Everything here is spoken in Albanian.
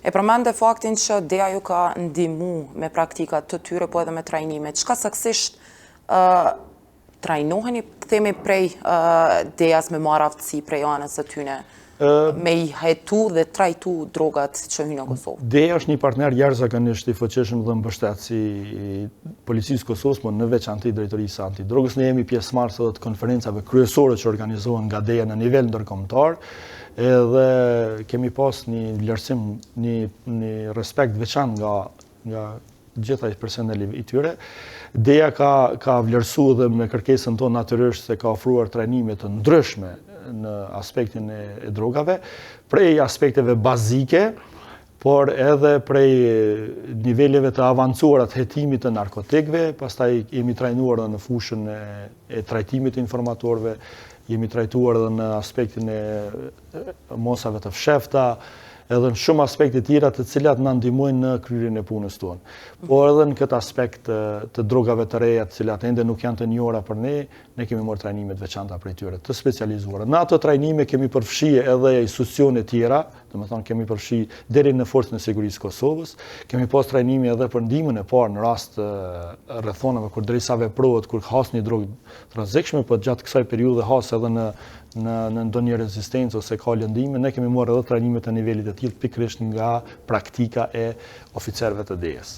E përmende faktin që DEA ju ka ndihmu me praktikat të tyre, po edhe me trajnime. Çka saktësisht trajnoheni, themi prej DEA-s me marrë aftësi prej anës së tyne, me i hetu dhe trajtu drogat që hynë në Kosovë? DEA është një partner jashtëzakonisht i fuqishëm dhe mbështetës i policisë Kosovës, por në veçantë drejtorisë antidrogës. Ne jemi pjesëmarrës edhe të konferencave kryesore që organizohen nga DEA në nivel ndërkombëtar, edhe kemi pas një vlerësim, një respekt veçantë nga gjitha i personelit i tyre. DEA ka vlerësu dhe me kërkesën tonë natyrisht se ka ofruar trajnime të ndryshme në aspektin e drogave, prej aspekteve bazike, por edhe prej niveleve të avancuara të hetimit të narkotikëve, pastaj jemi trajnuar edhe në fushën e trajtimit të informatorëve, jemi trajtuar edhe në aspektin e mosave të fshefta, edhe në shumë aspekte tjera të cilat na ndihmojnë në kryerjen e punës tonë. Por edhe në këtë aspekt të drogave të reja, të cilat ende nuk janë të njohura për ne kemi marrë trajnime të veçanta prej tyre, të specializuara. Në ato trajnime kemi përfshi edhe institucione tjera, domethënë kemi përfshi deri në Forcën e Sigurisë Kosovës, kemi pas trajnime edhe për ndihmën e parë në rast rrethonave kur derisa veprohet, kur has një drogë të rrezikshme, por gjatë kësaj periudhe has edhe në ndonjë rezistencë ose ka lëndime, ne kemi marrë edhe trajnime të nivelit të tillë pikërisht nga praktika e oficerëve të DEA-s.